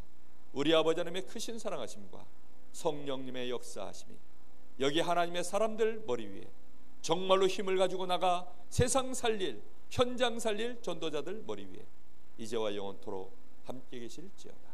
우리 아버지 하나님의 크신 사랑하심과 성령님의 역사하심이 여기 하나님의 사람들 머리 위에 정말로 힘을 가지고 나가 세상 살릴, 현장 살릴 전도자들 머리 위에 이제와 영원토록 함께 계실지어다.